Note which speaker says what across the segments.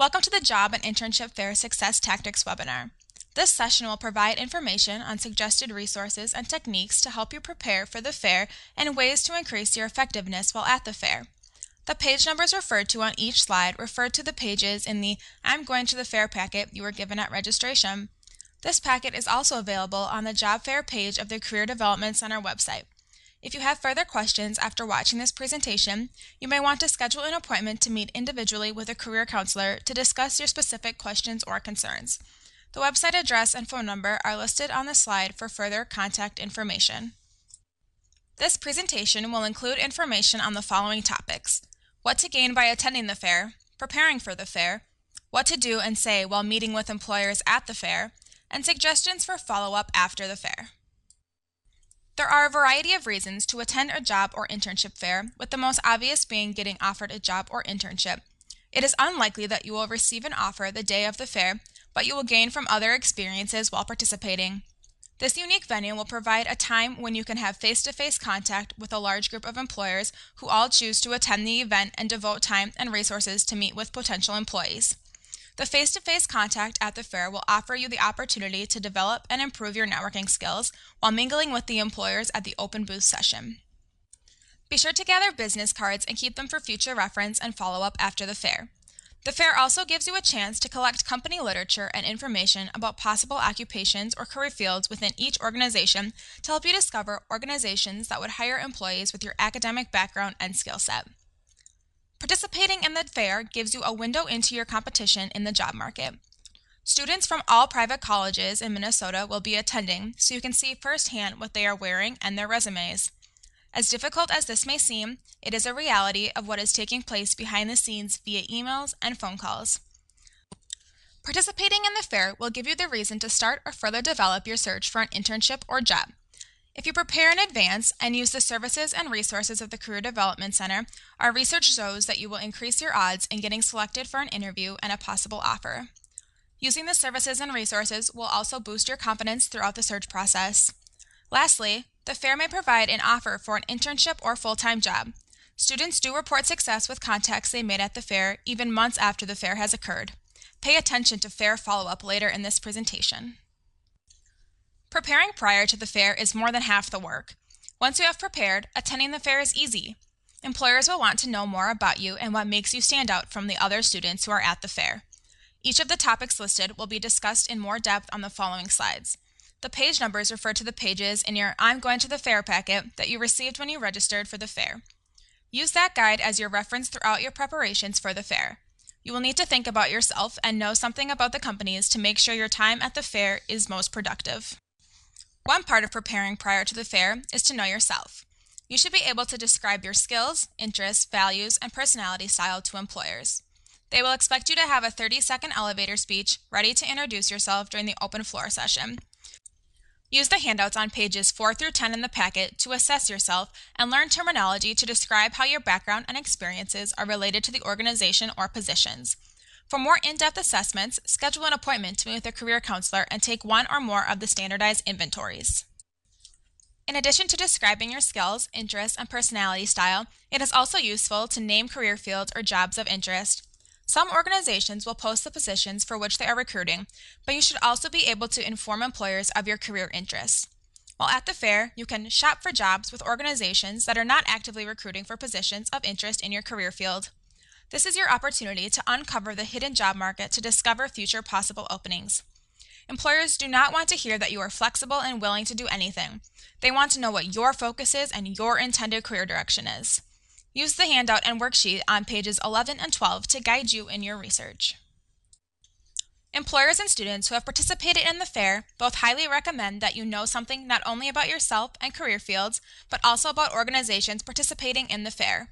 Speaker 1: Welcome to the Job and Internship Fair Success Tactics webinar. This session will provide information on suggested resources and techniques to help you prepare for the fair and ways to increase your effectiveness while at the fair. The page numbers referred to on each slide refer to the pages in the I'm Going to the Fair packet you were given at registration. This packet is also available on the Job Fair page of the Career Development Center website. If you have further questions after watching this presentation, you may want to schedule an appointment to meet individually with a career counselor to discuss your specific questions or concerns. The website address and phone number are listed on the slide for further contact information. This presentation will include information on the following topics: what to gain by attending the fair, preparing for the fair, what to do and say while meeting with employers at the fair, and suggestions for follow-up after the fair. There are a variety of reasons to attend a job or internship fair, with the most obvious being getting offered a job or internship. It is unlikely that you will receive an offer the day of the fair, but you will gain from other experiences while participating. This unique venue will provide a time when you can have face-to-face contact with a large group of employers who all choose to attend the event and devote time and resources to meet with potential employees. The face-to-face contact at the fair will offer you the opportunity to develop and improve your networking skills while mingling with the employers at the open booth session. Be sure to gather business cards and keep them for future reference and follow-up after the fair. The fair also gives you a chance to collect company literature and information about possible occupations or career fields within each organization to help you discover organizations that would hire employees with your academic background and skill set. Participating in the fair gives you a window into your competition in the job market. Students from all private colleges in Minnesota will be attending, so you can see firsthand what they are wearing and their resumes. As difficult as this may seem, it is a reality of what is taking place behind the scenes via emails and phone calls. Participating in the fair will give you the reason to start or further develop your search for an internship or job. If you prepare in advance and use the services and resources of the Career Development Center, our research shows that you will increase your odds in getting selected for an interview and a possible offer. Using the services and resources will also boost your confidence throughout the search process. Lastly, the fair may provide an offer for an internship or full-time job. Students do report success with contacts they made at the fair even months after the fair has occurred. Pay attention to fair follow-up later in this presentation. Preparing prior to the fair is more than half the work. Once you have prepared, attending the fair is easy. Employers will want to know more about you and what makes you stand out from the other students who are at the fair. Each of the topics listed will be discussed in more depth on the following slides. The page numbers refer to the pages in your I'm Going to the Fair packet that you received when you registered for the fair. Use that guide as your reference throughout your preparations for the fair. You will need to think about yourself and know something about the companies to make sure your time at the fair is most productive. One part of preparing prior to the fair is to know yourself. You should be able to describe your skills, interests, values, and personality style to employers. They will expect you to have a 30-second elevator speech ready to introduce yourself during the open floor session. Use the handouts on pages 4 through 10 in the packet to assess yourself and learn terminology to describe how your background and experiences are related to the organization or positions. For more in-depth assessments, schedule an appointment to meet with a career counselor and take one or more of the standardized inventories. In addition to describing your skills, interests, and personality style, it is also useful to name career fields or jobs of interest. Some organizations will post the positions for which they are recruiting, but you should also be able to inform employers of your career interests. While at the fair, you can shop for jobs with organizations that are not actively recruiting for positions of interest in your career field. This is your opportunity to uncover the hidden job market to discover future possible openings. Employers do not want to hear that you are flexible and willing to do anything. They want to know what your focus is and your intended career direction is. Use the handout and worksheet on pages 11 and 12 to guide you in your research. Employers and students who have participated in the fair both highly recommend that you know something not only about yourself and career fields, but also about organizations participating in the fair.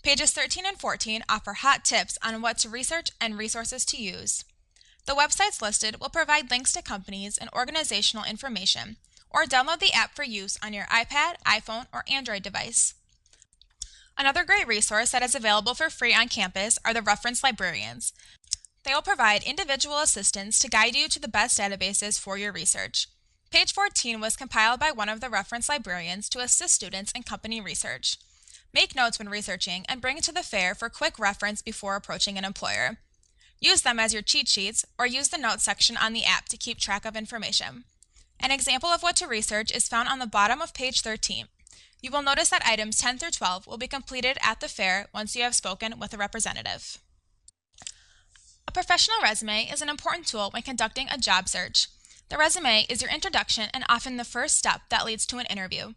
Speaker 1: Pages 13 and 14 offer hot tips on what to research and resources to use. The websites listed will provide links to companies and organizational information, or download the app for use on your iPad, iPhone, or Android device. Another great resource that is available for free on campus are the reference librarians. They will provide individual assistance to guide you to the best databases for your research. Page 14 was compiled by one of the reference librarians to assist students in company research. Make notes when researching and bring it to the fair for quick reference before approaching an employer. Use them as your cheat sheets or use the notes section on the app to keep track of information. An example of what to research is found on the bottom of page 13. You will notice that items 10 through 12 will be completed at the fair once you have spoken with a representative. A professional resume is an important tool when conducting a job search. The resume is your introduction and often the first step that leads to an interview.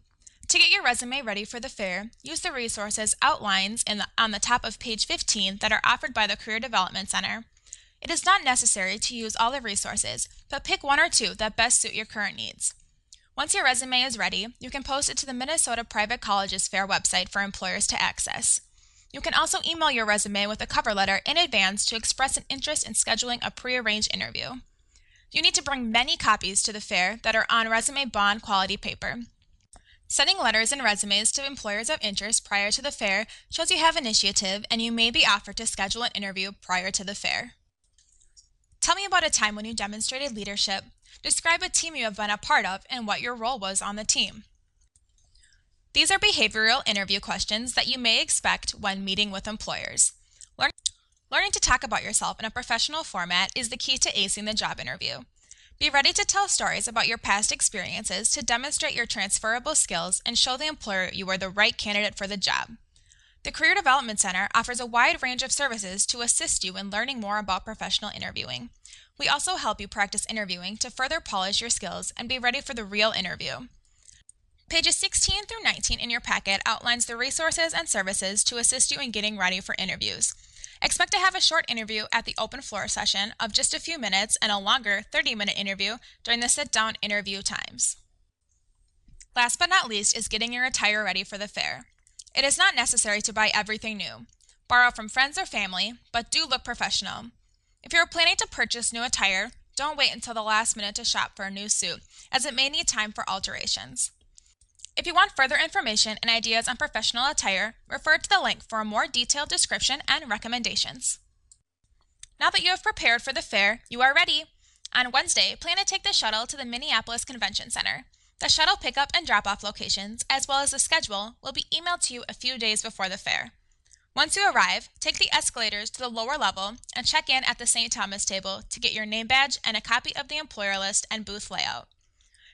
Speaker 1: To get your resume ready for the fair, use the resources outlines on the top of page 15 that are offered by the Career Development Center. It is not necessary to use all the resources, but pick one or two that best suit your current needs. Once your resume is ready, you can post it to the Minnesota Private Colleges Fair website for employers to access. You can also email your resume with a cover letter in advance to express an interest in scheduling a prearranged interview. You need to bring many copies to the fair that are on resume bond quality paper. Sending letters and resumes to employers of interest prior to the fair shows you have initiative and you may be offered to schedule an interview prior to the fair. Tell me about a time when you demonstrated leadership. Describe a team you have been a part of and what your role was on the team. These are behavioral interview questions that you may expect when meeting with employers. Learning to talk about yourself in a professional format is the key to acing the job interview. Be ready to tell stories about your past experiences to demonstrate your transferable skills and show the employer you are the right candidate for the job. The Career Development Center offers a wide range of services to assist you in learning more about professional interviewing. We also help you practice interviewing to further polish your skills and be ready for the real interview. Pages 16 through 19 in your packet outlines the resources and services to assist you in getting ready for interviews. Expect to have a short interview at the open floor session of just a few minutes and a longer 30-minute interview during the sit-down interview times. Last but not least is getting your attire ready for the fair. It is not necessary to buy everything new. Borrow from friends or family, but do look professional. If you are planning to purchase new attire, don't wait until the last minute to shop for a new suit, as it may need time for alterations. If you want further information and ideas on professional attire, refer to the link for a more detailed description and recommendations. Now that you have prepared for the fair, you are ready. On Wednesday, plan to take the shuttle to the Minneapolis Convention Center. The shuttle pickup and drop-off locations, as well as the schedule, will be emailed to you a few days before the fair. Once you arrive, take the escalators to the lower level and check in at the St. Thomas table to get your name badge and a copy of the employer list and booth layout.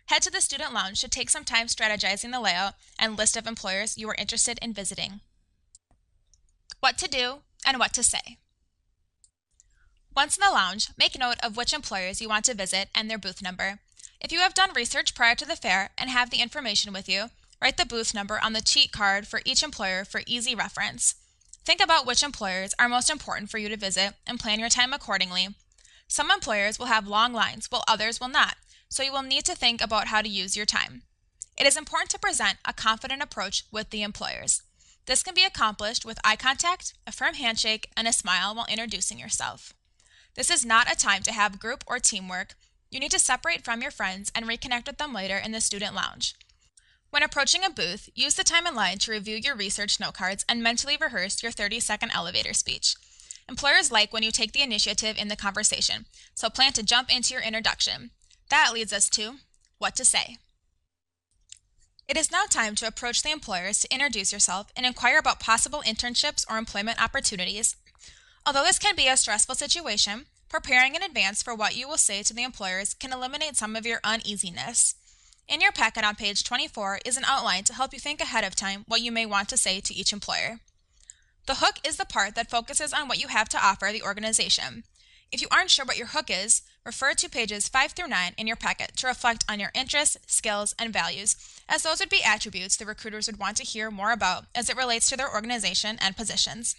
Speaker 1: Head to the student lounge to take some time strategizing the layout and list of employers you are interested in visiting. What to do and what to say. Once in the lounge, make note of which employers you want to visit and their booth number. If you have done research prior to the fair and have the information with you, write the booth number on the cheat card for each employer for easy reference. Think about which employers are most important for you to visit and plan your time accordingly. Some employers will have long lines while others will not, so you will need to think about how to use your time. It is important to present a confident approach with the employers. This can be accomplished with eye contact, a firm handshake, and a smile while introducing yourself. This is not a time to have group or teamwork. You need to separate from your friends and reconnect with them later in the student lounge. When approaching a booth, use the time in line to review your research note cards and mentally rehearse your 30-second elevator speech. Employers like when you take the initiative in the conversation, so plan to jump into your introduction. That leads us to what to say. It is now time to approach the employers to introduce yourself and inquire about possible internships or employment opportunities. Although this can be a stressful situation, preparing in advance for what you will say to the employers can eliminate some of your uneasiness. In your packet on page 24 is an outline to help you think ahead of time what you may want to say to each employer. The hook is the part that focuses on what you have to offer the organization. If you aren't sure what your hook is, refer to pages 5 through 9 in your packet to reflect on your interests, skills, and values, as those would be attributes the recruiters would want to hear more about as it relates to their organization and positions.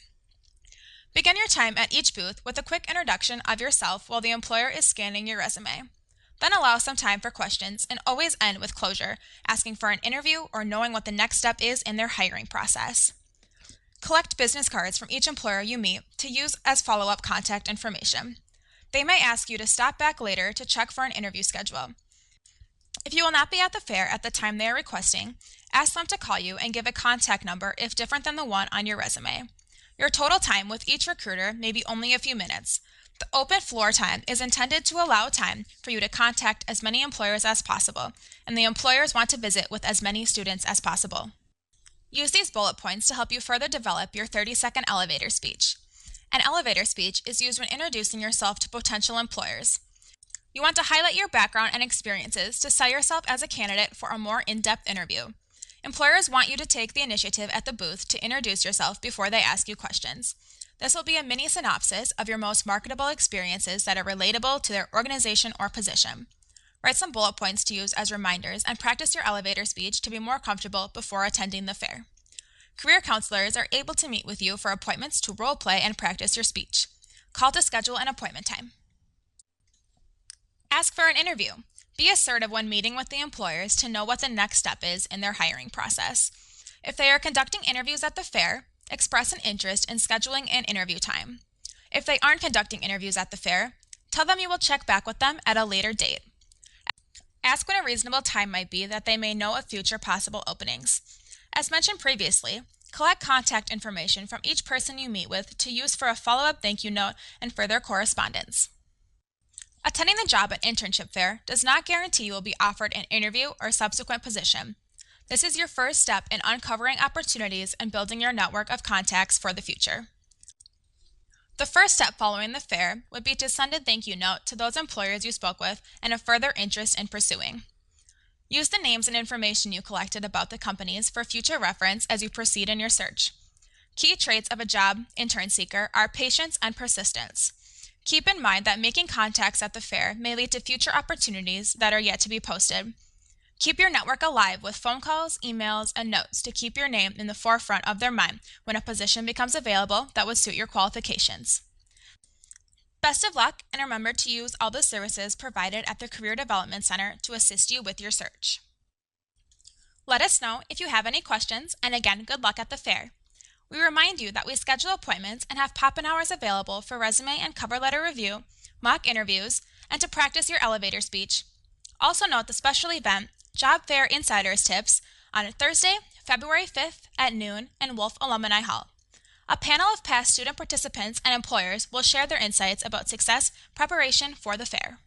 Speaker 1: Begin your time at each booth with a quick introduction of yourself while the employer is scanning your resume. Then allow some time for questions and always end with closure, asking for an interview or knowing what the next step is in their hiring process. Collect business cards from each employer you meet to use as follow-up contact information. They may ask you to stop back later to check for an interview schedule. If you will not be at the fair at the time they are requesting, ask them to call you and give a contact number if different than the one on your resume. Your total time with each recruiter may be only a few minutes. The open floor time is intended to allow time for you to contact as many employers as possible, and the employers want to visit with as many students as possible. Use these bullet points to help you further develop your 30-second elevator speech. An elevator speech is used when introducing yourself to potential employers. You want to highlight your background and experiences to sell yourself as a candidate for a more in-depth interview. Employers want you to take the initiative at the booth to introduce yourself before they ask you questions. This will be a mini synopsis of your most marketable experiences that are relatable to their organization or position. Write some bullet points to use as reminders and practice your elevator speech to be more comfortable before attending the fair. Career counselors are able to meet with you for appointments to role play and practice your speech. Call to schedule an appointment time. Ask for an interview. Be assertive when meeting with the employers to know what the next step is in their hiring process. If they are conducting interviews at the fair, express an interest in scheduling an interview time. If they aren't conducting interviews at the fair, tell them you will check back with them at a later date. Ask when a reasonable time might be that they may know of future possible openings. As mentioned previously, collect contact information from each person you meet with to use for a follow-up thank you note and further correspondence. Attending the job and internship fair does not guarantee you will be offered an interview or subsequent position. This is your first step in uncovering opportunities and building your network of contacts for the future. The first step following the fair would be to send a thank you note to those employers you spoke with and a further interest in pursuing. Use the names and information you collected about the companies for future reference as you proceed in your search. Key traits of a job intern seeker are patience and persistence. Keep in mind that making contacts at the fair may lead to future opportunities that are yet to be posted. Keep your network alive with phone calls, emails, and notes to keep your name in the forefront of their mind when a position becomes available that would suit your qualifications. Best of luck, and remember to use all the services provided at the Career Development Center to assist you with your search. Let us know if you have any questions, and again, good luck at the fair. We remind you that we schedule appointments and have pop-in hours available for resume and cover letter review, mock interviews, and to practice your elevator speech. Also note the special event, Job Fair Insiders Tips, on Thursday, February 5th at noon in Wolf Alumni Hall. A panel of past student participants and employers will share their insights about success preparation for the fair.